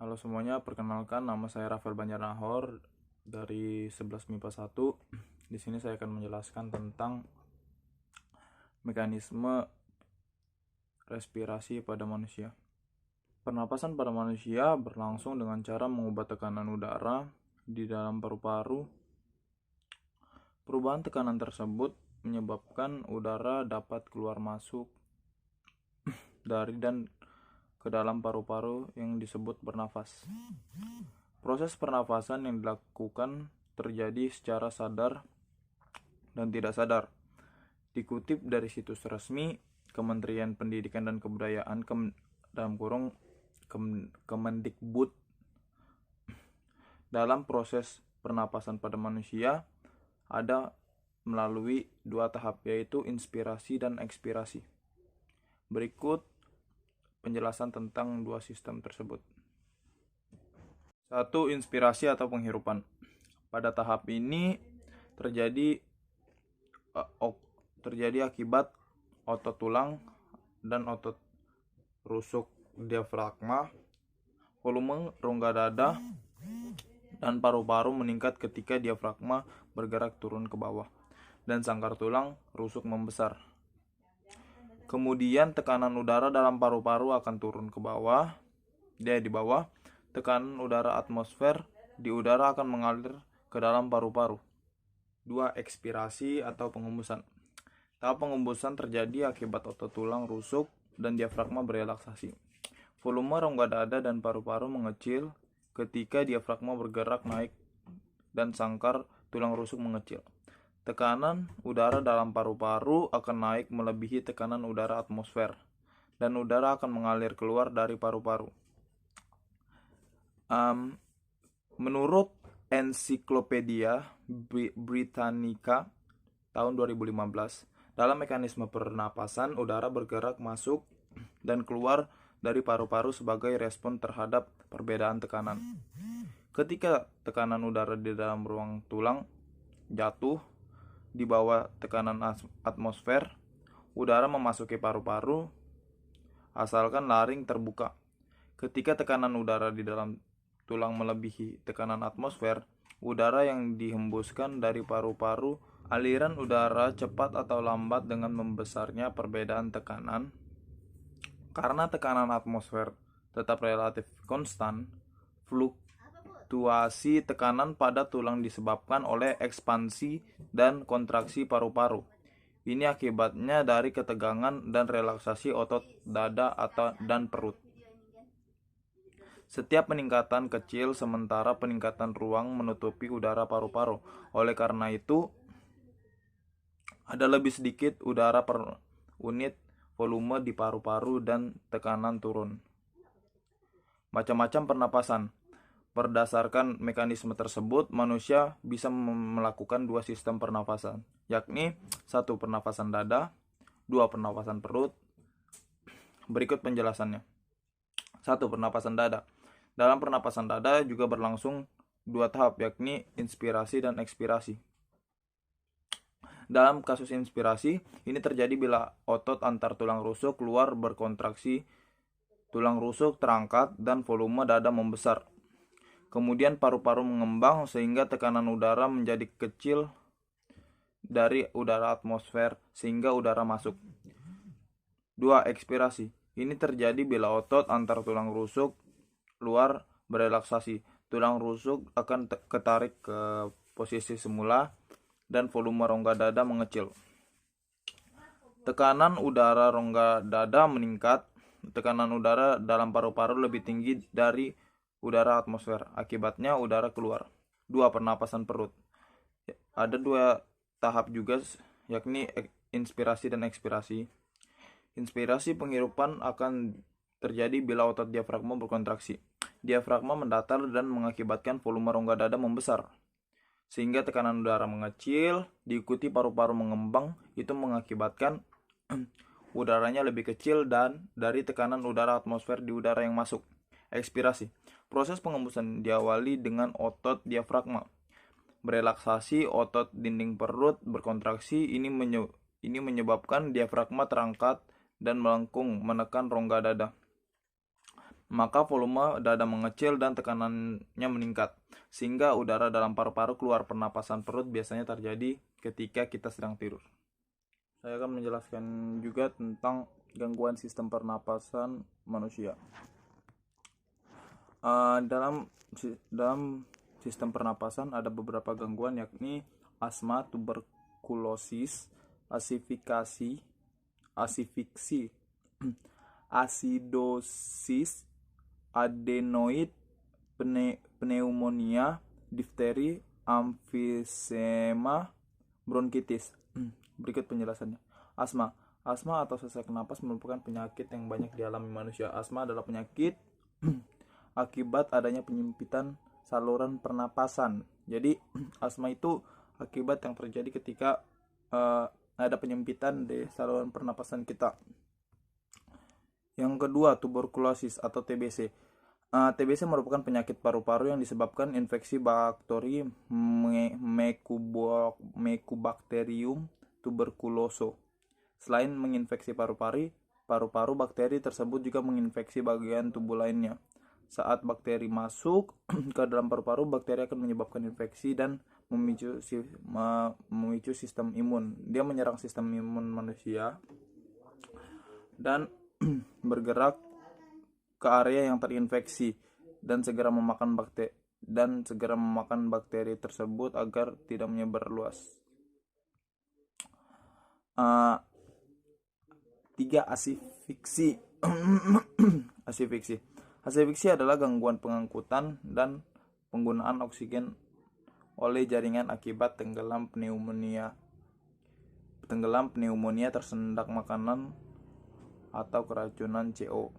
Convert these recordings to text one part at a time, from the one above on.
Halo semuanya, perkenalkan nama saya Rafael Banjarnahor dari 11 MIPA 1. Di sini saya akan menjelaskan tentang mekanisme respirasi pada manusia. Pernapasan pada manusia berlangsung dengan cara mengubah tekanan udara di dalam paru-paru. Perubahan tekanan tersebut menyebabkan udara dapat keluar masuk dari dan ke dalam paru-paru yang disebut bernafas. Proses pernafasan yang dilakukan terjadi secara sadar dan tidak sadar. Dikutip dari situs resmi Kementerian Pendidikan dan Kebudayaan Kemendikbud, dalam proses pernapasan pada manusia ada melalui dua tahap, yaitu inspirasi dan ekspirasi. Berikut penjelasan tentang dua sistem tersebut. 1. Inspirasi atau penghirupan. Pada tahap ini terjadi akibat otot tulang dan otot rusuk diafragma. Volume rongga dada dan paru-paru meningkat ketika diafragma bergerak turun ke bawah dan sangkar tulang rusuk membesar. Kemudian tekanan udara dalam paru-paru akan turun ke bawah. Di bawah, tekanan udara atmosfer di udara akan mengalir ke dalam paru-paru. 2. Ekspirasi atau penghembusan. Tahap penghembusan terjadi akibat otot tulang rusuk dan diafragma berelaksasi. Volume rongga dada dan paru-paru mengecil ketika diafragma bergerak naik dan sangkar tulang rusuk mengecil. Tekanan udara dalam paru-paru akan naik melebihi tekanan udara atmosfer, dan udara akan mengalir keluar dari paru-paru. Menurut Ensiklopedia Britannica tahun 2015, dalam mekanisme pernapasan, udara bergerak masuk dan keluar dari paru-paru sebagai respon terhadap perbedaan tekanan. Ketika tekanan udara di dalam ruang tulang jatuh di bawah tekanan atmosfer, udara memasuki paru-paru asalkan laring terbuka. Ketika tekanan udara di dalam tulang melebihi tekanan atmosfer, udara yang dihembuskan dari paru-paru, aliran udara cepat atau lambat dengan membesarnya perbedaan tekanan. Karena tekanan atmosfer tetap relatif konstan, fluktuasi tekanan pada tulang disebabkan oleh ekspansi dan kontraksi paru-paru. Ini akibatnya dari ketegangan dan relaksasi otot dada dan perut. Setiap peningkatan kecil sementara peningkatan ruang menutupi udara paru-paru. Oleh karena itu, ada lebih sedikit udara per unit volume di paru-paru dan tekanan turun. Macam-macam pernapasan. Berdasarkan mekanisme tersebut, manusia bisa melakukan dua sistem pernapasan, yakni 1. Pernapasan dada, 2. Pernapasan perut. Berikut penjelasannya. 1. Pernapasan dada. Dalam pernapasan dada juga berlangsung dua tahap, yakni inspirasi dan ekspirasi. Dalam kasus inspirasi, ini terjadi bila otot antar tulang rusuk keluar berkontraksi, tulang rusuk terangkat, dan volume dada membesar. Kemudian paru-paru mengembang sehingga tekanan udara menjadi kecil dari udara atmosfer sehingga udara masuk. 2. Ekspirasi. Ini terjadi bila otot antar tulang rusuk luar berelaksasi. Tulang rusuk akan ketarik ke posisi semula dan volume rongga dada mengecil. Tekanan udara rongga dada meningkat. Tekanan udara dalam paru-paru lebih tinggi dari udara atmosfer. Akibatnya udara keluar. 2. Pernapasan perut. Ada dua tahap juga, yakni inspirasi dan ekspirasi. Inspirasi penghirupan akan terjadi bila otot diafragma berkontraksi. Diafragma mendatar dan mengakibatkan volume rongga dada membesar, sehingga tekanan udara mengecil, diikuti paru-paru mengembang. Itu mengakibatkan udaranya lebih kecil dan dari tekanan udara atmosfer di udara yang masuk. Ekspirasi. Proses pengembusan diawali dengan otot diafragma berelaksasi, otot dinding perut berkontraksi. Ini menyebabkan diafragma terangkat dan melengkung menekan rongga dada. maka volume dada mengecil dan tekanannya meningkat, sehingga udara dalam paru-paru keluar. Pernapasan perut biasanya terjadi ketika kita sedang tidur. Saya akan menjelaskan juga tentang gangguan sistem pernapasan manusia. Dalam sistem pernapasan ada beberapa gangguan, yakni asma, tuberkulosis, asifiksi, asidosis, adenoid, pneumonia, difteri, emfisema, bronkitis. Berikut penjelasannya. Asma atau sesak napas merupakan penyakit yang banyak dialami manusia. Asma adalah penyakit akibat adanya penyempitan saluran pernapasan. Jadi asma itu akibat yang terjadi ketika ada penyempitan di saluran pernapasan kita. Yang kedua, tuberkulosis atau TBC. TBC merupakan penyakit paru-paru yang disebabkan infeksi bakteri Mycobacterium tuberculoso. Selain menginfeksi paru-paru, bakteri tersebut juga menginfeksi bagian tubuh lainnya. Saat bakteri masuk ke dalam paru-paru, bakteri akan menyebabkan infeksi dan memicu sistem imun. Dia menyerang sistem imun manusia dan bergerak ke area yang terinfeksi dan segera memakan bakteri tersebut agar tidak menyebar luas. 3. Asifiksi. Asifiksi adalah gangguan pengangkutan dan penggunaan oksigen oleh jaringan akibat tenggelam pneumonia tersendak makanan atau keracunan CO.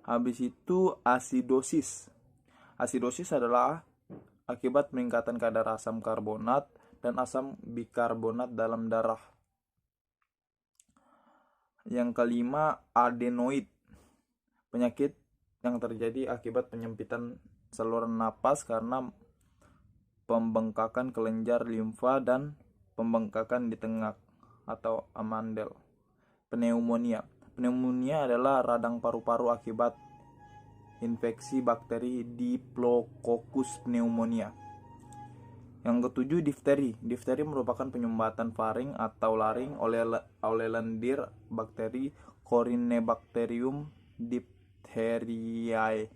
Habis itu asidosis. Asidosis adalah akibat peningkatan kadar asam karbonat dan asam bikarbonat dalam darah. Yang kelima, adenoid. Penyakit yang terjadi akibat penyempitan saluran napas karena pembengkakan kelenjar limfa dan pembengkakan di tengah atau amandel. Pneumonia adalah radang paru-paru akibat infeksi bakteri Diplococcus pneumonia. Yang ketujuh, difteri merupakan penyumbatan faring atau laring oleh lendir bakteri Corynebacterium diphtheriae.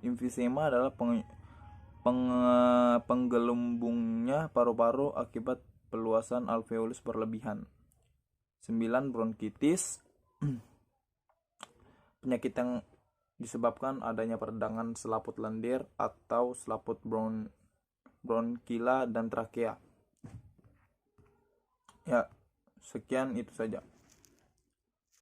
Emfisema adalah penggelembungnya paru-paru akibat peluasan alveolus berlebihan. 9. Bronkitis. Penyakit yang disebabkan adanya peradangan selaput lendir atau selaput bronkila dan trakea. Ya, sekian itu saja.